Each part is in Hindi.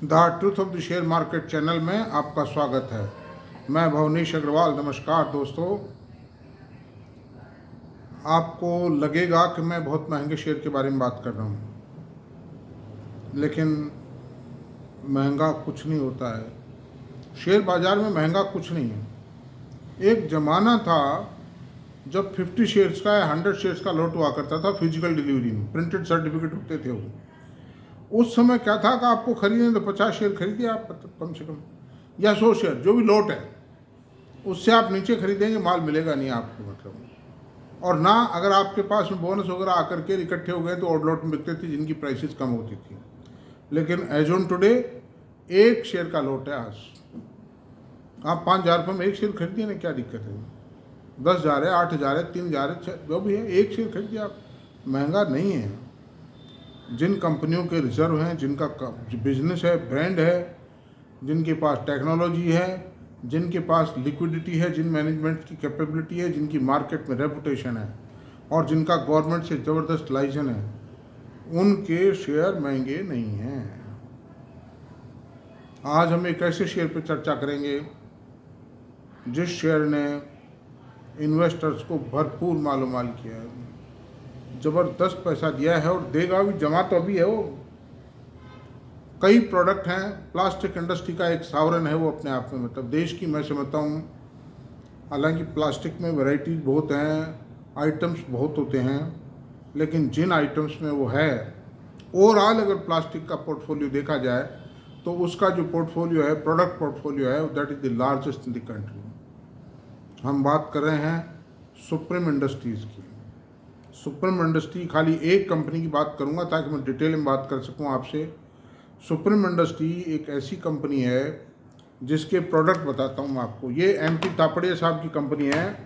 The truth of the share market channel में आपका स्वागत है। मैं भवनीश अग्रवाल। नमस्कार दोस्तों। आपको लगेगा कि मैं बहुत महंगे शेयर के बारे में बात कर रहा हूँ, लेकिन महंगा कुछ नहीं होता है। शेयर बाज़ार में महंगा कुछ नहीं है। एक ज़माना था जब 50 शेयर्स का या 100 शेयर्स का लॉट हुआ करता था फिजिकल डिलीवरी में, प्रिंटेड सर्टिफिकेट होते थे वो। उस समय क्या था कि आपको खरीदने तो 50 शेयर खरीदिए आप, कम से कम, या 100 शेयर, जो भी लॉट है उससे आप नीचे खरीदेंगे माल मिलेगा नहीं आपको, मतलब। और ना अगर आपके पास में बोनस वगैरह आकर के इकट्ठे हो गए तो और लॉट में बिकते थे जिनकी प्राइसेस कम होती थी। लेकिन एज ऑन टुडे एक शेयर का लॉट है। आज आप 5,000 रुपये में एक शेयर खरीदिए ना, क्या दिक्कत है? 10,000 है, 8,000 है, 3,000 है, जो भी है एक शेयर खरीदिए आप। महंगा नहीं है। जिन कंपनियों के रिजर्व हैं, जिनका बिजनेस है, ब्रांड है, जिनके पास टेक्नोलॉजी है, जिनके पास लिक्विडिटी है, जिन मैनेजमेंट की कैपेबिलिटी है, जिनकी मार्केट में रेपुटेशन है और जिनका गवर्नमेंट से ज़बरदस्त लाइसेंस है, उनके शेयर महंगे नहीं हैं। आज हम एक ऐसे शेयर पर चर्चा करेंगे जिस शेयर ने इन्वेस्टर्स को भरपूर मालूमाल किया है, ज़बरदस्त पैसा दिया है और देगा भी। जमा तो अभी है वो। कई प्रोडक्ट हैं। प्लास्टिक इंडस्ट्री का एक सावरन है वो अपने आप में, मतलब देश की मैं समझता हूँ। हालांकि प्लास्टिक में वैरायटीज बहुत हैं, आइटम्स बहुत होते हैं, लेकिन जिन आइटम्स में वो है, ओवरऑल अगर प्लास्टिक का पोर्टफोलियो देखा जाए तो उसका जो पोर्टफोलियो है, प्रोडक्ट पोर्टफोलियो है, that is the largest in the country. हम बात कर रहे हैं सुप्रीम इंडस्ट्रीज़ की। सुप्रीम इंडस्ट्री, खाली एक कंपनी की बात करूंगा ताकि मैं डिटेल में बात कर सकूं आपसे। सुप्रीम इंडस्ट्री एक ऐसी कंपनी है जिसके प्रोडक्ट बताता हूं मैं आपको। ये MP तापड़िया साहब की कंपनी है,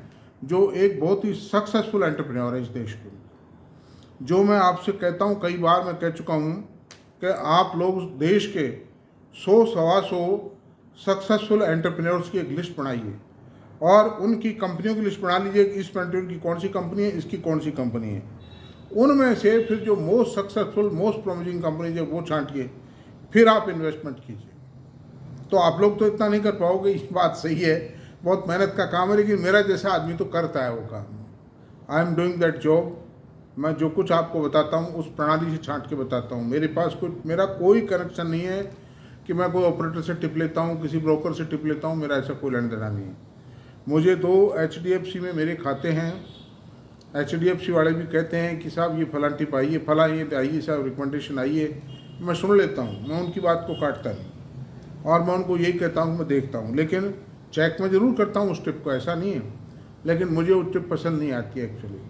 जो एक बहुत ही सक्सेसफुल एंटरप्रेन्योर है इस देश के। जो मैं आपसे कहता हूं, कई बार मैं कह चुका हूं कि आप लोग देश के 100-125 सक्सेसफुल एंटरप्रेन्योर्स की एक लिस्ट बनाइए और उनकी कंपनियों की लिस्ट बना लीजिए कि इस पेंट्रोल की कौन सी कंपनी है, इसकी कौन सी कंपनी है। उनमें से फिर जो most successful, most promising company है वो छांटिए, फिर आप इन्वेस्टमेंट कीजिए। तो आप लोग तो इतना नहीं कर पाओगे, ये बात सही है, बहुत मेहनत का काम है, लेकिन मेरा जैसा आदमी तो करता है वो काम। I am doing that job. मैं जो कुछ आपको बताता हूँ उस प्रणाली से छांट के बताता हूँ। मेरा कोई कनेक्शन नहीं है कि मैं कोई ऑपरेटर से टिप लेता हूँ, किसी ब्रोकर से टिप लेता हूँ। मेरा ऐसा कोई लेना देना नहीं है। मुझे 2 HDFC में मेरे खाते हैं। HDFC वाले भी कहते हैं कि साहब ये फलां टिप आई है, फलां ये आइए साहब, रिकमेंडेशन आई है। मैं सुन लेता हूँ, मैं उनकी बात को काटता नहीं और मैं उनको यही कहता हूँ, मैं देखता हूँ, लेकिन चेक मैं ज़रूर करता हूँ उस टिप को, ऐसा नहीं है। लेकिन मुझे वो टिप पसंद नहीं आती है एक्चुअली।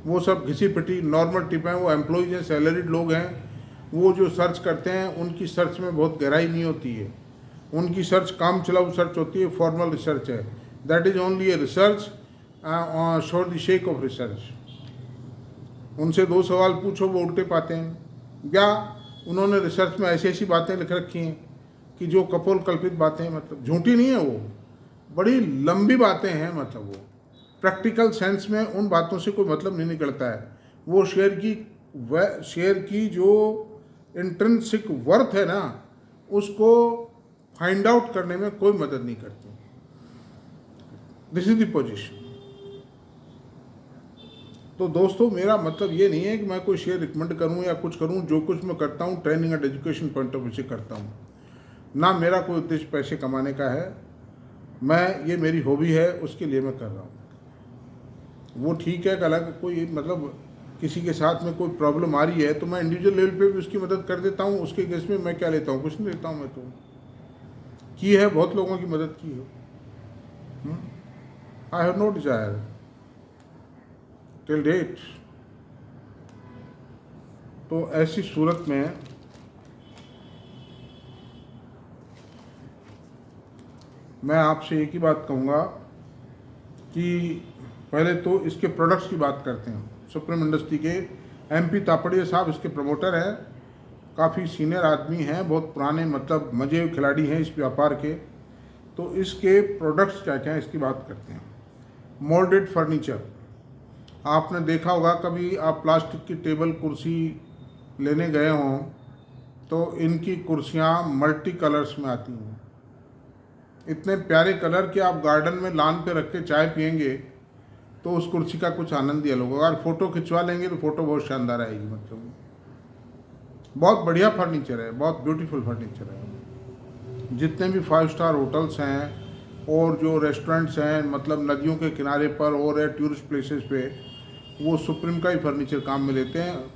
वो सब घिसी पिटी नॉर्मल टिप हैं। वो एम्प्लॉइज हैं, सैलरीड लोग हैं। वो जो सर्च करते हैं उनकी सर्च में बहुत गहराई नहीं होती है। उनकी सर्च काम चलाऊ सर्च होती है, फॉर्मल रिसर्च है। That is only a research for the shake of research. उनसे 2 सवाल पूछो, वो उल्टे पाते हैं, या उन्होंने रिसर्च में ऐसी ऐसी बातें लिख रखी हैं कि जो कपोल कल्पित बातें, मतलब झूठी नहीं है, वो बड़ी लंबी बातें हैं। मतलब वो प्रैक्टिकल सेंस में उन बातों से कोई मतलब नहीं निकलता है। वो शेयर की जो इंट्रिंसिक वर्थ है ना, उसको फाइंड आउट करने में कोई मदद नहीं करती। This is the position. तो दोस्तों, मेरा मतलब ये नहीं है कि मैं कोई शेयर रिकमेंड करूं या कुछ करूं। जो कुछ मैं करता हूं training and education point of view से करता हूं। ना मेरा कोई उद्देश्य पैसे कमाने का है। ये मेरी हॉबी है, उसके लिए मैं कर रहा हूं। वो ठीक है, अलग कोई मतलब किसी के साथ में कोई प्रॉब्लम आ रही है तो मैं इंडिविजुअल लेवल पे भी उसकी मदद कर देता हूँ। उसके केस में मैं क्या लेता हूँ? कुछ नहीं लेता हूँ। मैं तो की है, बहुत लोगों की मदद की है। I have no desire till date. तो ऐसी सूरत में मैं आपसे एक ही बात कहूँगा कि पहले तो इसके प्रोडक्ट्स की बात करते हैं। सुप्रीम इंडस्ट्री के MP तापड़िया साहब इसके प्रमोटर हैं। काफ़ी सीनियर आदमी हैं, बहुत पुराने, मतलब मजे खिलाड़ी हैं इस व्यापार के। तो इसके प्रोडक्ट्स क्या क्या हैं इसकी बात करते हैं। मोल्डेड फर्नीचर, आपने देखा होगा कभी, आप प्लास्टिक की टेबल कुर्सी लेने गए हों तो इनकी कुर्सियाँ मल्टी कलर्स में आती हैं, इतने प्यारे कलर कि आप गार्डन में लान पे रख के चाय पियेंगे तो उस कुर्सी का कुछ आनंद ही अलग होगा। अगर फ़ोटो खिंचवा लेंगे तो फ़ोटो बहुत शानदार आएगी। मतलब बहुत बढ़िया फर्नीचर है, बहुत ब्यूटीफुल फर्नीचर है। जितने भी 5 स्टार होटल्स हैं और जो रेस्टोरेंट्स हैं, मतलब नदियों के किनारे पर और है टूरिस्ट प्लेसेस पे, वो सुप्रीम का ही फर्नीचर काम में लेते हैं।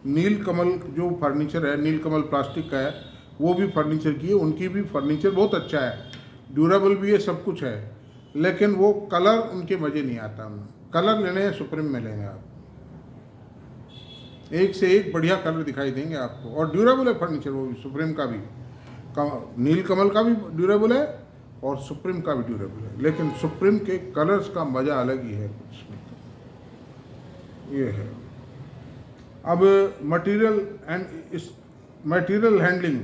नील कमल जो फर्नीचर है, नील कमल प्लास्टिक का है, वो भी फर्नीचर की है। उनकी भी फर्नीचर बहुत अच्छा है, ड्यूरेबल भी है, सब कुछ है, लेकिन वो कलर उनके मज़े नहीं आता। कलर लेने हैं सुप्रीम में लेंगे आप, एक से एक बढ़िया कलर दिखाई देंगे आपको, और ड्यूरेबल है फर्नीचर वो भी, सुप्रीम का भी, नील कमल का भी ड्यूरेबल है और सुप्रीम का भी ड्यूरेबल है। लेकिन सुप्रीम के कलर्स का मज़ा अलग ही है कुछ, ये है। अब मटेरियल हैंडलिंग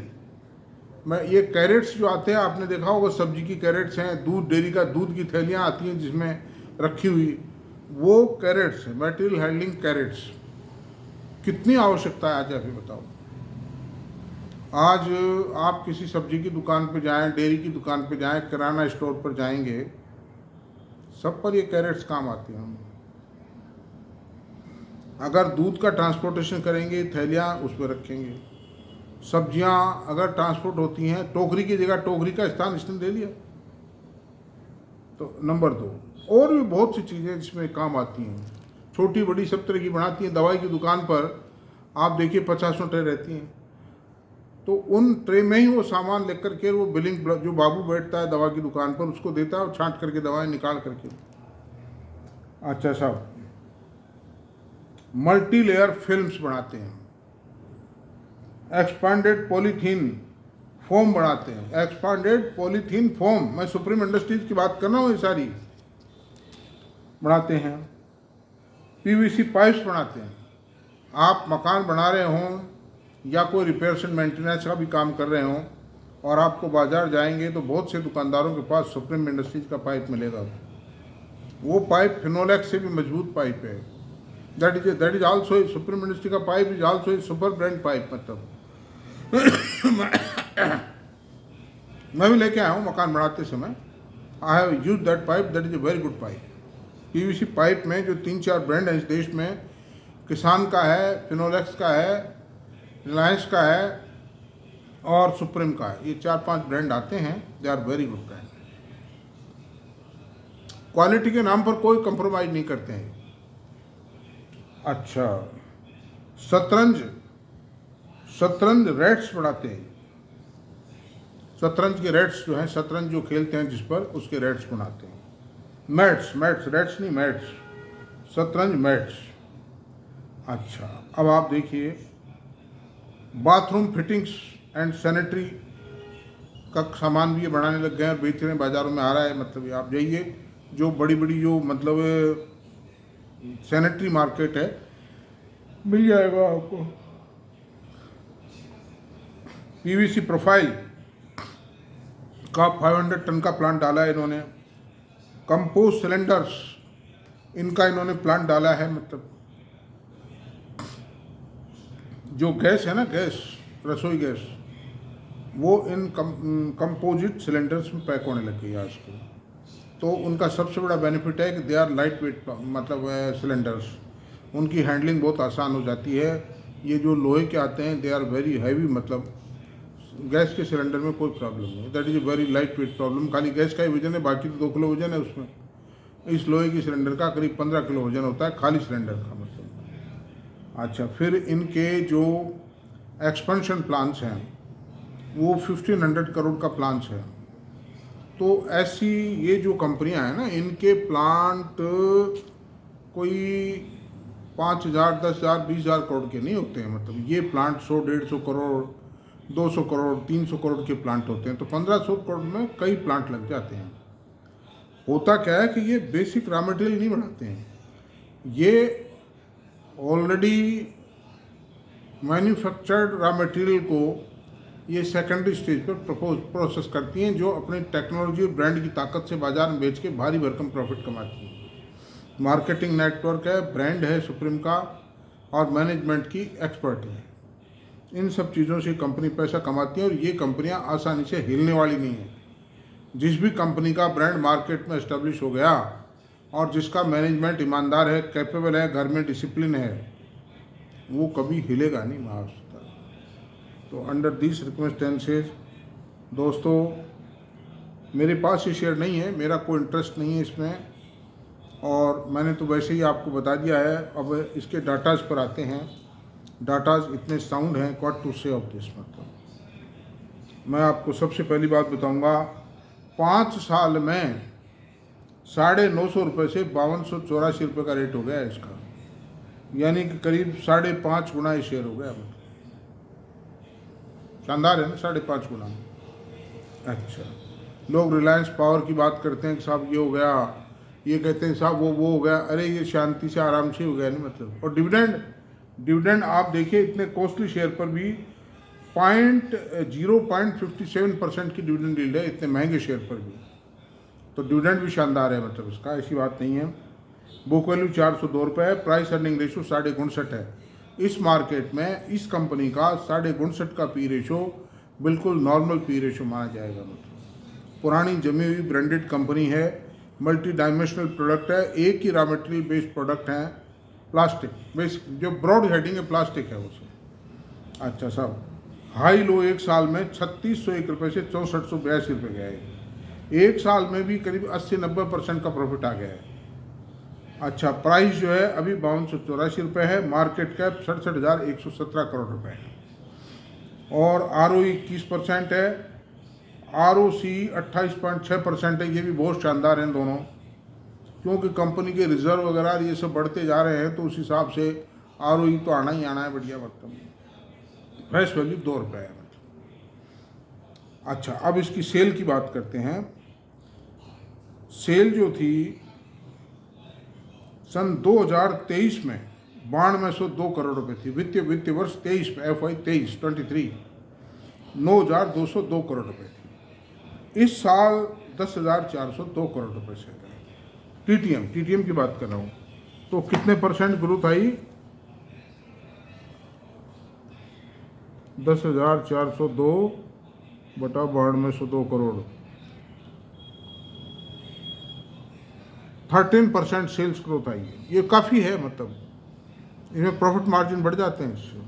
में ये कैरेट्स जो आते हैं, आपने देखा होगा सब्जी की कैरेट्स हैं, दूध डेयरी का दूध की थैलियाँ आती हैं जिसमें रखी हुई, वो कैरेट्स है, मटेरियल हैंडलिंग कैरेट्स। कितनी आवश्यकता है आज, अभी बताओ। आज आप किसी सब्जी की दुकान पे जाएं, डेयरी की दुकान पे जाएं, किराना स्टोर पर जाएंगे, सब पर ये कैरेट्स काम आती हैं। अगर दूध का ट्रांसपोर्टेशन करेंगे, थैलियाँ उस पर रखेंगे। सब्जियां अगर ट्रांसपोर्ट होती हैं, टोकरी की जगह टोकरी का स्थान इसने ले लिया। तो नंबर 2, और भी बहुत सी चीज़ें जिसमें काम आती हैं, छोटी बड़ी सब तरह की बनाती हैं। दवाई की दुकान पर आप देखिए 50 ट्रे रहती हैं, तो उन ट्रे में ही वो सामान लेकर के वो बिलिंग जो बाबू बैठता है दवा की दुकान पर, उसको देता है और छांट करके दवाएं निकाल करके। अच्छा साहब, मल्टी लेयर फिल्म्स बनाते हैं, एक्सपांडेड पॉलीथीन फोम बनाते हैं, एक्सपांडेड पॉलीथीन फोम, मैं सुप्रीम इंडस्ट्रीज की बात कर रहा हूँ, ये सारी बनाते हैं। पीवीसी पाइप्स बनाते हैं। आप मकान बना रहे हों या कोई रिपेयर्स एंड मेंटेनेंस का भी काम कर रहे हों और आपको बाजार जाएंगे तो बहुत से दुकानदारों के पास सुप्रीम इंडस्ट्रीज का पाइप मिलेगा। वो पाइप फिनोलेक्स से भी मजबूत पाइप है। That is also Supreme Industry का pipe is also a super brand pipe. मतलब मैं भी लेके आया हूँ मकान बनाते समय, I have use that pipe, that is a very good pipe. PVC pipe में जो 3-4 ब्रांड हैं इस देश में, किसान का है, फिनोलेक्स का है, रिलायंस का है और सुप्रीम का है, ये 4-5 ब्रांड आते हैं, they are very good brand. Quality के नाम पर कोई कंप्रोमाइज नहीं करते हैं। अच्छा, शतरंज रेट्स बनाते हैं। शतरंज के रेट्स जो हैं, शतरंज जो खेलते हैं जिस पर, उसके रेट्स बनाते हैं। मैट्स रेट्स नहीं, मैट्स, शतरंज मैट्स। अच्छा, अब आप देखिए, बाथरूम फिटिंग्स एंड सैनिटरी का सामान भी ये बनाने लग गए हैं और बेच रहे हैं, बाज़ारों में आ रहा है। मतलब आप जाइए, जो बड़ी बड़ी जो मतलब सैनिटरी मार्केट है, मिल जाएगा आपको। पीवीसी प्रोफाइल का 500 टन का प्लांट डाला है इन्होंने। कंपोस्ट सिलेंडर्स, इनका इन्होंने प्लांट डाला है। मतलब जो गैस है ना, गैस, रसोई गैस, वो इन कंपोजिट सिलेंडर्स में पैक होने लग गई है आजकल। तो उनका सबसे बड़ा बेनिफिट है कि दे आर लाइट वेट, मतलब सिलेंडर्स, उनकी हैंडलिंग बहुत आसान हो जाती है। ये जो लोहे के आते हैं, दे आर वेरी हैवी। मतलब गैस के सिलेंडर में कोई प्रॉब्लम नहीं, that is a very light weight problem. खाली गैस का ही वजन है, बाकी तो 2 किलो वजन है उसमें। इस लोहे की सिलेंडर का करीब 15 किलो वजन होता है, खाली सिलेंडर का। मतलब अच्छा, फिर इनके जो एक्सपेंशन प्लान्स हैं वो 1500 करोड़ का प्लान्स है। तो ऐसी ये जो कंपनियां हैं ना, इनके प्लांट कोई 5,000, 10,000, 20,000 करोड़ के नहीं होते हैं। मतलब ये प्लांट 100-150 करोड़, 200 करोड़, 300 करोड़ के प्लांट होते हैं। तो 1500 करोड़ में कई प्लांट लग जाते हैं। होता क्या है कि ये बेसिक रॉ मटेरियल नहीं बनाते हैं, ये ऑलरेडी मैन्युफैक्चर्ड रॉ मटेरियल को ये सेकेंडरी स्टेज पर प्रोसेस करती हैं, जो अपनी टेक्नोलॉजी और ब्रांड की ताकत से बाजार में बेच के भारी भरकम प्रॉफिट कमाती हैं। मार्केटिंग नेटवर्क है, ब्रांड है सुप्रीम का, और मैनेजमेंट की एक्सपर्ट है। इन सब चीज़ों से कंपनी पैसा कमाती है और ये कंपनियां आसानी से हिलने वाली नहीं है। जिस भी कंपनी का ब्रांड मार्केट में एस्टेब्लिश हो गया और जिसका मैनेजमेंट ईमानदार है, कैपेबल है, घर में डिसिप्लिन है, वो कभी हिलेगा नहीं महाराष्ट्र। तो अंडर दिस सर्कमस्टेंसेस दोस्तों, मेरे पास ये शेयर नहीं है, मेरा कोई इंटरेस्ट नहीं है इसमें, और मैंने तो वैसे ही आपको बता दिया है। अब इसके डाटाज पर आते हैं। डाटाज इतने साउंड हैं, व्हाट टू से ऑफ दिस। मतलब मैं आपको सबसे पहली बात बताऊंगा, 5 साल में 950 रुपये से 5284 रुपये का रेट हो गया है इसका, यानी कि करीब 5.5 गुना ये शेयर हो गया। मतलब शानदार है ना, 5.5 गुना। अच्छा, लोग रिलायंस पावर की बात करते हैं कि साहब ये हो गया, ये कहते हैं साहब वो हो गया। अरे ये शांति से आराम से हो गया नहीं मतलब। और डिविडेंड आप देखिए, इतने कॉस्टली शेयर पर भी 0.57% की डिविडेंड यील्ड है, इतने महंगे शेयर पर भी। तो डिविडेंड भी शानदार है मतलब इसका, ऐसी बात नहीं है। बुक वैल्यू 402 रुपये है, प्राइस अर्निंग रेशो 59.5 है। इस मार्केट में इस कंपनी का 59.5 का पी रेशो बिल्कुल नॉर्मल पी रेशो माना जाएगा। मतलब पुरानी जमी हुई ब्रांडेड कंपनी है, मल्टी डायमेंशनल प्रोडक्ट है, एक ही रॉ मटेरियल बेस्ड प्रोडक्ट है, प्लास्टिक बेसिक, जो ब्रॉड हेडिंग है प्लास्टिक है उसे। अच्छा साहब, हाई लो एक साल में 3601 रुपये से 6482 रुपये गया है। एक साल में भी करीब 80-90% का प्रॉफिट आ गया है। अच्छा, प्राइस जो है अभी 5284 रुपये है, मार्केट कैप 67,117 करोड़ रुपये है, और ROE 21% है, ROC 28.6% है। ये भी बहुत शानदार हैं दोनों, क्योंकि कंपनी के रिजर्व वगैरह ये सब बढ़ते जा रहे हैं, तो उस हिसाब से ROE तो आना ही आना है बढ़िया। मतलब फेस वैल्यू 2 रुपये है मतलब। अच्छा, अब इसकी सेल की बात करते हैं। सेल जो थी सन 2023 में 9202 करोड़ रुपए थी। वित्तीय वर्ष 23 में FY 23 9,202 करोड़ रुपए थी। इस साल 10,402 करोड़ रुपए से है। TTM की बात कर रहा हूँ, तो कितने % ग्रोथ आई? 10,402 बटा 9202 करोड़, 13% सेल्स ग्रोथ आई है। ये काफ़ी है, मतलब इसमें प्रॉफिट मार्जिन बढ़ जाते हैं इससे।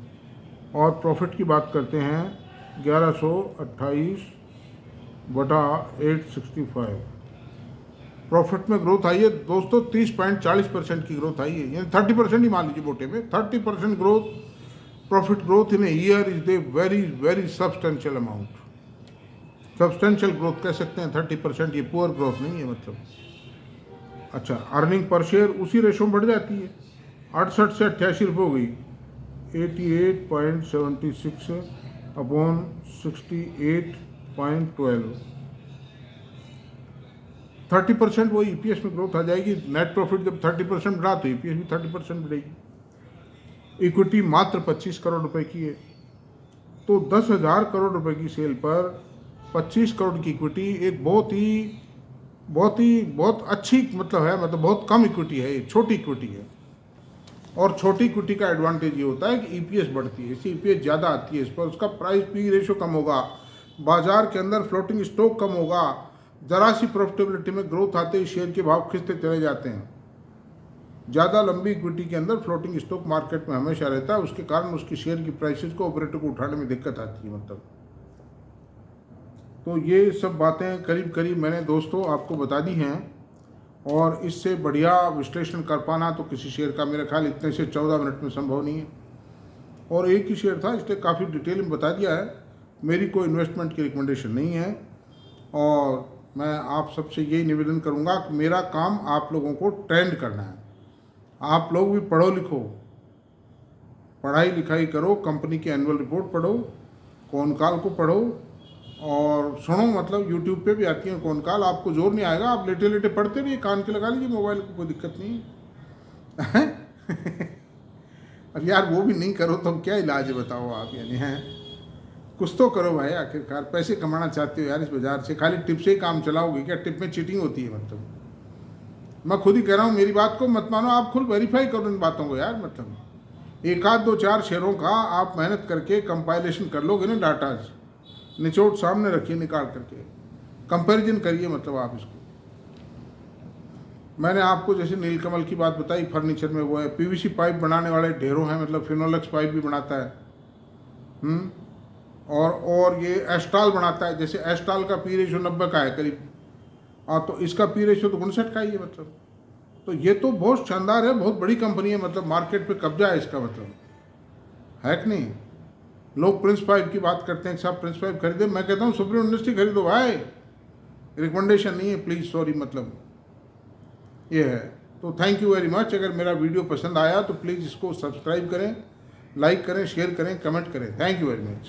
और प्रॉफिट की बात करते हैं, 1128 बटा 865 प्रॉफिट में ग्रोथ आई है दोस्तों। 30.40% की ग्रोथ आई है, यानी 30% ही मान लीजिए मोटे में। 30% growth, profit growth in a year is the very substantial amount. Substantial growth कह सकते हैं 30%, ये पुअर ग्रोथ नहीं है मतलब। अच्छा, अर्निंग पर शेयर उसी रेशो में बढ़ जाती है, 68 से 88 रुपये हो गई। 88.76 अपॉन 68.12, 30% वो EPS में ग्रोथ आ जाएगी। नेट प्रॉफिट जब 30% बढ़ा तो EPS भी 30% बढ़ेगी। इक्विटी मात्र 25 करोड़ रुपए की है, तो 10,000 करोड़ रुपए की सेल पर 25 करोड़ की इक्विटी एक बहुत अच्छी मतलब है, मतलब बहुत कम इक्विटी है, ये छोटी इक्विटी है। और छोटी इक्विटी का एडवांटेज ये होता है कि EPS बढ़ती है, इससे EPS ज़्यादा आती है इस पर, उसका प्राइस पी रेशो कम होगा, बाजार के अंदर फ्लोटिंग स्टॉक कम होगा, जरा सी प्रॉफिटेबिलिटी में ग्रोथ आते ही शेयर के भाव खिंचते चले जाते हैं। ज़्यादा लंबी इक्विटी के अंदर फ्लोटिंग स्टॉक मार्केट में हमेशा रहता है, उसके कारण उसकी शेयर की प्राइसेस को ऑपरेटर को उठाने में दिक्कत आती है मतलब। तो ये सब बातें करीब मैंने दोस्तों आपको बता दी हैं, और इससे बढ़िया विश्लेषण कर पाना तो किसी शेयर का मेरा ख्याल इतने से 14 मिनट में संभव नहीं है। और एक ही शेयर था, इसलिए काफ़ी डिटेल में बता दिया है। मेरी कोई इन्वेस्टमेंट की रिकमेंडेशन नहीं है, और मैं आप सबसे यही निवेदन करूंगा कि मेरा काम आप लोगों को ट्रेंड करना है। आप लोग भी पढ़ो लिखो, पढ़ाई लिखाई करो, कंपनी की एनुअल रिपोर्ट पढ़ो, कॉनकॉल को पढ़ो और सुनो। मतलब यूट्यूब पे भी आती है कॉनकॉल, आपको जोर नहीं आएगा, आप लेटे लेटे पढ़ते रहिए, कान के लगा लीजिए मोबाइल को, कोई दिक्कत नहीं है। अब यार वो भी नहीं करो तो अब क्या इलाज है बताओ आप, यानी हैं कुछ तो करो भाई, आखिरकार पैसे कमाना चाहते हो यार इस बाजार से, खाली टिप से ही काम चलाओगे क्या? टिप में चीटिंग होती है मतलब। मैं खुद ही कह रहा हूँ, मेरी बात को मत मानो, आप खुद वेरीफाई करो इन बातों को यार। मतलब एक आध दो चार शेयरों का आप मेहनत करके कंपाइलेशन कर लोगे ना, डाटाज निचोड़ सामने रखिए, निकाल करके कंपैरिजन करिए, मतलब आप इसको। मैंने आपको जैसे नीलकमल की बात बताई, फर्नीचर में वो है, पीवीसी पाइप बनाने वाले ढेरों हैं, मतलब फिनोलेक्स पाइप भी बनाता है। और ये एस्ट्राल बनाता है, जैसे एस्ट्राल का पी रेशो 90 का है करीब, तो इसका पी रेशो तो 59 का ही है, मतलब। तो ये तो बहुत शानदार है, बहुत बड़ी कंपनी है, मतलब मार्केट पे कब्जा है इसका, मतलब है कि नहीं। लोग प्रिंस पाइप की बात करते हैं, साहब प्रिंस पाइप खरीदे, मैं कहता हूँ सुप्रीम इंडस्ट्री खरीदो भाई, रिकमेंडेशन नहीं है प्लीज़, सॉरी, मतलब ये है। तो थैंक यू वेरी मच। अगर मेरा वीडियो पसंद आया तो प्लीज़ इसको सब्सक्राइब करें, लाइक करें, शेयर करें, कमेंट करें। Thank you very much.